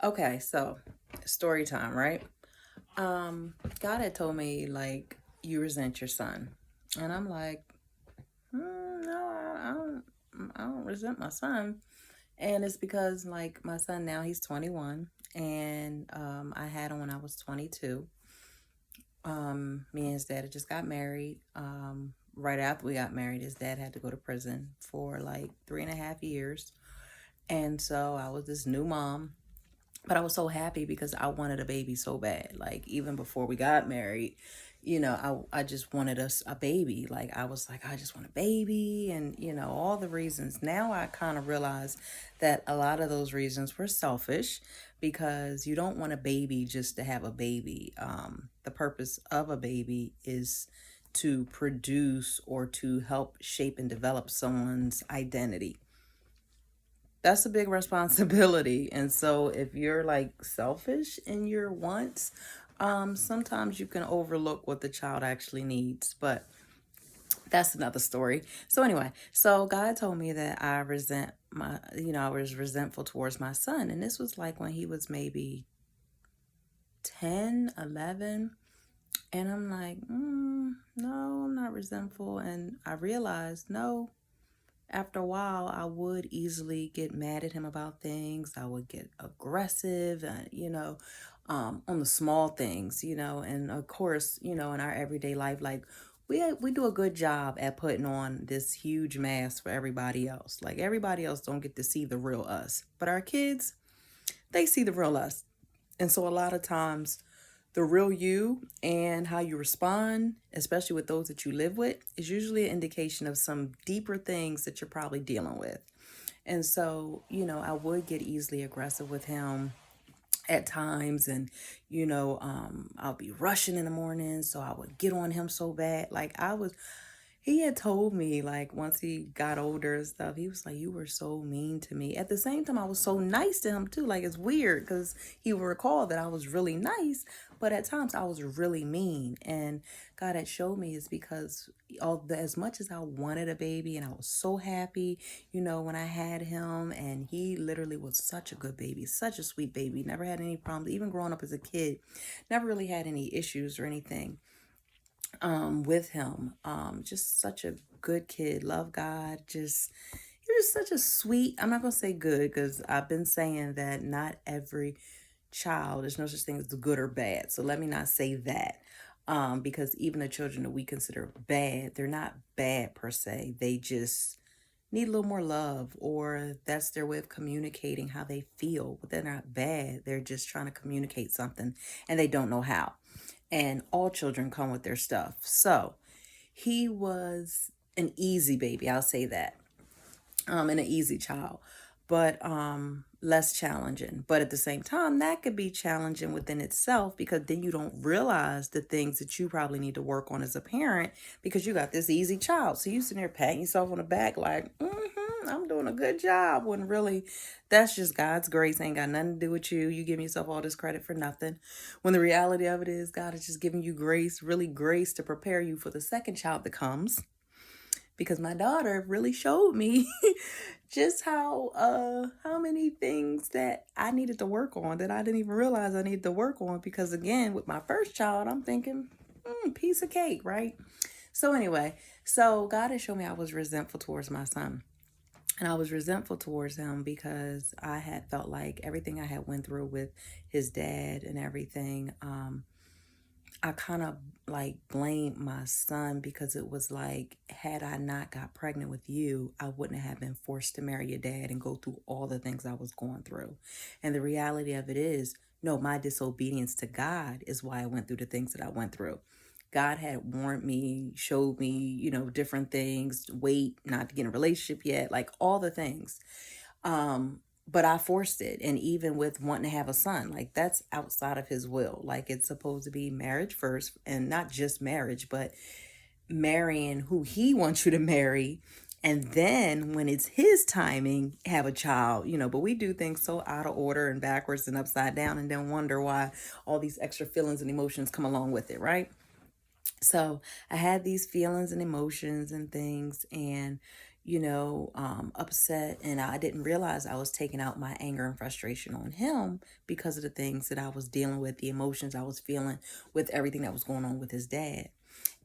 Okay, so story time, right? God had told me like you resent your son, and I'm like, no, I don't resent my son, and it's because like my son now he's 21, and I had him when I was 22. Me and his dad had just got married. Right after we got married, his dad had to go to prison for like 3.5 years, and so I was this new mom. But I was so happy because I wanted a baby so bad. Like even before we got married, I just wanted us a baby. Like I was like, I just want a baby, and all the reasons. Now I kind of realize that a lot of those reasons were selfish because you don't want a baby just to have a baby. The purpose of a baby is to produce or to help shape and develop someone's identity. That's a big responsibility. And so if you're like selfish in your wants, sometimes you can overlook what the child actually needs. But that's another story. So anyway, so God told me that I was resentful towards my son. And this was like when he was maybe 10, 11. And I'm like, no, I'm not resentful. And I realized, no, after a while, I would easily get mad at him about things. I would get aggressive, on the small things, and of course, in our everyday life, like we do a good job at putting on this huge mask for everybody else. Like everybody else don't get to see the real us, but our kids, they see the real us. And so a lot of times the real you and how you respond, especially with those that you live with, is usually an indication of some deeper things that you're probably dealing with. And so, I would get easily aggressive with him at times, and I'll be rushing in the morning, so I would get on him so bad. Like he had told me, like, once he got older and stuff, he was like, you were so mean to me. At the same time, I was so nice to him too. Like, it's weird because he would recall that I was really nice, but at times I was really mean. And God had showed me is because as much as I wanted a baby and I was so happy, when I had him, and he literally was such a good baby, such a sweet baby, never had any problems, even growing up as a kid, never really had any issues or anything with him. Just such a good kid, love God, just he was such a sweet, I'm not gonna say good because I've been saying that not every child, there's no such thing as good or bad. So let me not say that. Because even the children that we consider bad, they're not bad per se. They just need a little more love, or that's their way of communicating how they feel. But they're not bad. They're just trying to communicate something and they don't know how. And all children come with their stuff. So he was an easy baby, I'll say that, and an easy child, but less challenging. But at the same time, that could be challenging within itself because then you don't realize the things that you probably need to work on as a parent because you got this easy child. So you sitting there patting yourself on the back like, I'm doing a good job. When really, that's just God's grace. Ain't got nothing to do with you. You giving yourself all this credit for nothing. When the reality of it is, God is just giving you grace, really grace to prepare you for the second child that comes, because my daughter really showed me just how many things that I needed to work on that I didn't even realize I needed to work on, because again with my first child I'm thinking piece of cake, right? So anyway, so God has shown me I was resentful towards my son, and I was resentful towards him because I had felt like everything I had went through with his dad and everything, I kind of like blamed my son because it was like, had I not got pregnant with you, I wouldn't have been forced to marry your dad and go through all the things I was going through. And the reality of it is, no, my disobedience to God is why I went through the things that I went through. God had warned me, showed me, different things, wait, not to get in a relationship yet, like all the things. But I forced it. And even with wanting to have a son, like that's outside of his will. Like it's supposed to be marriage first, and not just marriage, but marrying who he wants you to marry. And then when it's his timing, have a child, but we do things so out of order and backwards and upside down, and then wonder why all these extra feelings and emotions come along with it, right? So I had these feelings and emotions and things, and upset, and I didn't realize I was taking out my anger and frustration on him because of the things that I was dealing with, the emotions I was feeling with everything that was going on with his dad.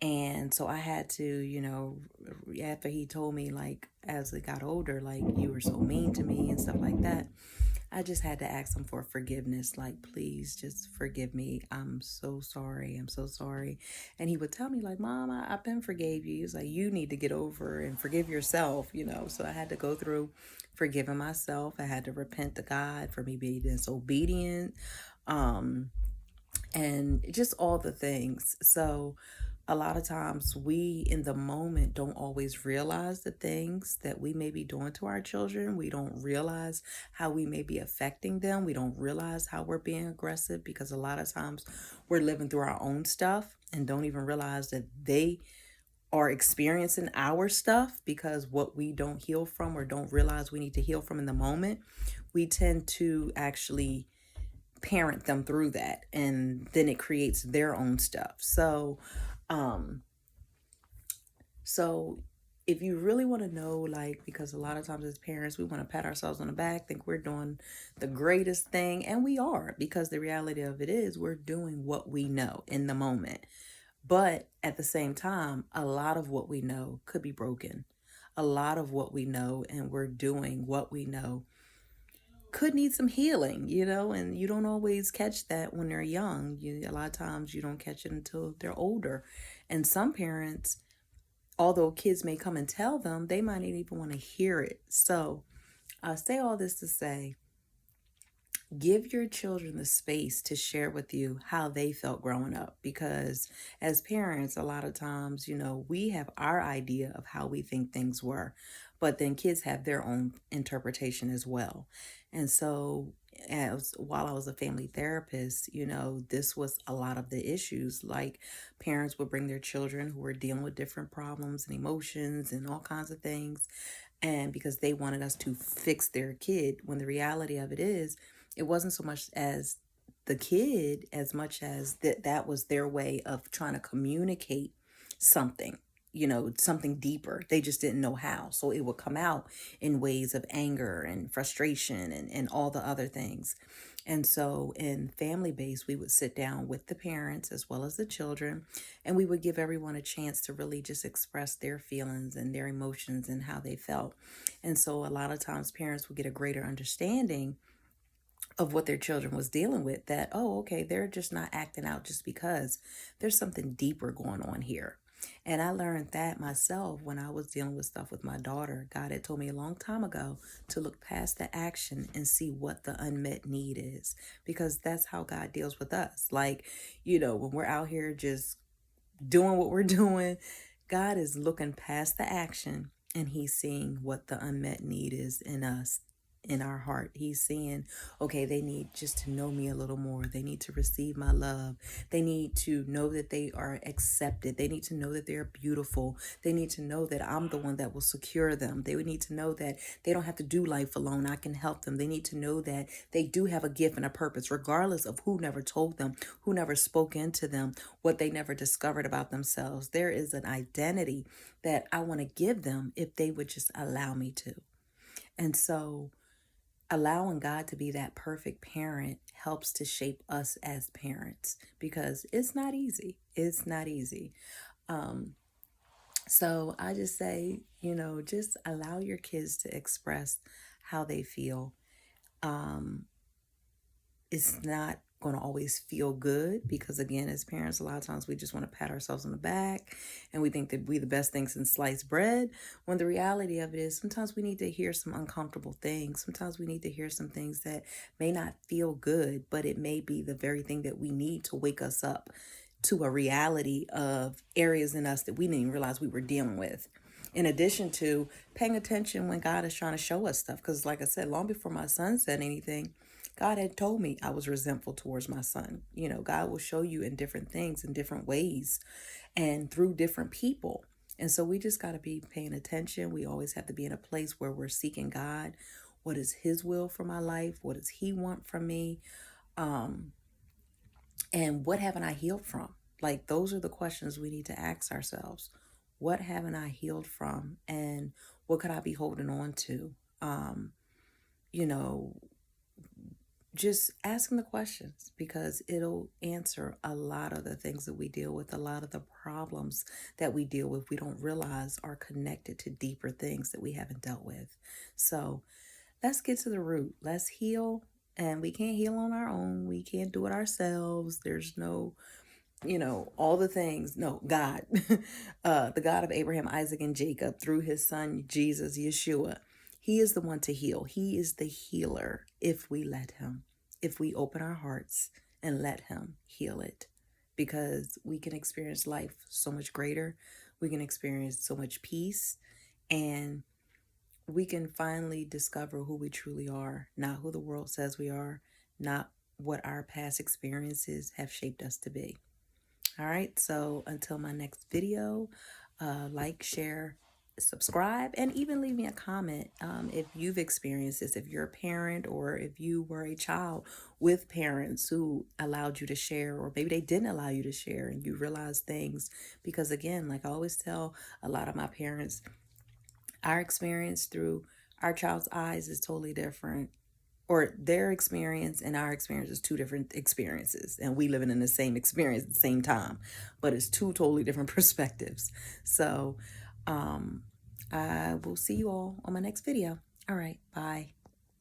And so I had to, after he told me, like, as it got older, like, you were so mean to me and stuff like that, I just had to ask him for forgiveness. Like, please just forgive me. I'm so sorry. I'm so sorry. And he would tell me, like, Mom, I've been forgave you. He's like, you need to get over and forgive yourself. So I had to go through forgiving myself. I had to repent to God for me being disobedient. And just all the things. So a lot of times we in the moment don't always realize the things that we may be doing to our children. We don't realize how we may be affecting them. We don't realize how we're being aggressive because a lot of times we're living through our own stuff and don't even realize that they are experiencing our stuff, because what we don't heal from or don't realize we need to heal from in the moment, we tend to actually parent them through that, and then it creates their own stuff. Um so if you really want to know, like, because a lot of times as parents we want to pat ourselves on the back, think we're doing the greatest thing, and we are, because the reality of it is we're doing what we know in the moment. But at the same time, a lot of what we know could be broken. A lot of what we know and we're doing what we know could need some healing, and you don't always catch that when they're young. A lot of times you don't catch it until they're older. And some parents, although kids may come and tell them, they might not even want to hear it. So I say all this to say, give your children the space to share with you how they felt growing up, because as parents a lot of times we have our idea of how we think things were, but then kids have their own interpretation as well. And so as while I was a family therapist, this was a lot of the issues. Like, parents would bring their children who were dealing with different problems and emotions and all kinds of things, and because they wanted us to fix their kid, when the reality of it is it wasn't so much as the kid as much as that was their way of trying to communicate something, something deeper. They just didn't know how. So it would come out in ways of anger and frustration and all the other things. And so in family base, we would sit down with the parents as well as the children, and we would give everyone a chance to really just express their feelings and their emotions and how they felt. And so a lot of times parents would get a greater understanding of what their children was dealing with, that, oh, okay, they're just not acting out just because there's something deeper going on here. And I learned that myself when I was dealing with stuff with my daughter. God had told me a long time ago to look past the action and see what the unmet need is, because that's how God deals with us. Like, when we're out here just doing what we're doing, God is looking past the action and he's seeing what the unmet need is in us, in our heart. He's seeing, okay, they need just to know me a little more. They need to receive my love. They need to know that they are accepted. They need to know that they're beautiful. They need to know that I'm the one that will secure them. They would need to know that they don't have to do life alone. I can help them. They need to know that they do have a gift and a purpose, regardless of who never told them, who never spoke into them, what they never discovered about themselves. There is an identity that I want to give them if they would just allow me to. And so allowing God to be that perfect parent helps to shape us as parents, because it's not easy. It's not easy. Um, so I just say, just allow your kids to express how they feel. Um, it's not going to always feel good, because again, as parents, a lot of times we just want to pat ourselves on the back and we think that we the best things in sliced bread, when the reality of it is sometimes we need to hear some uncomfortable things. Sometimes we need to hear some things that may not feel good, but it may be the very thing that we need to wake us up to a reality of areas in us that we didn't even realize we were dealing with, in addition to paying attention when God is trying to show us stuff. Because like I said, long before my son said anything, God had told me I was resentful towards my son. God will show you in different things, in different ways, and through different people. And so we just got to be paying attention. We always have to be in a place where we're seeking God. What is his will for my life? What does he want from me? And what haven't I healed from? Like, those are the questions we need to ask ourselves. What haven't I healed from? And What could I be holding on to? Um, you know, just asking the questions, because it'll answer a lot of the things that we deal with, a lot of the problems that we deal with, we don't realize are connected to deeper things that we haven't dealt with. So let's get to the root. Let's heal. And we can't heal on our own. We can't do it ourselves. There's no, all the things. No, God, the God of Abraham, Isaac, and Jacob, through his son, Jesus, Yeshua, he is the one to heal. He is the healer if we let him, if we open our hearts and let him heal it, because we can experience life so much greater. We can experience so much peace, and we can finally discover who we truly are, not who the world says we are, not what our past experiences have shaped us to be. All right, so until my next video, like, share, subscribe, and even leave me a comment if you've experienced this, if you're a parent or if you were a child with parents who allowed you to share, or maybe they didn't allow you to share and you realize things. Because again, like I always tell a lot of my parents, our experience through our child's eyes is totally different, or their experience and our experience is two different experiences, and we living in the same experience at the same time, but it's two totally different perspectives. So I will see you all on my next video. All right, bye.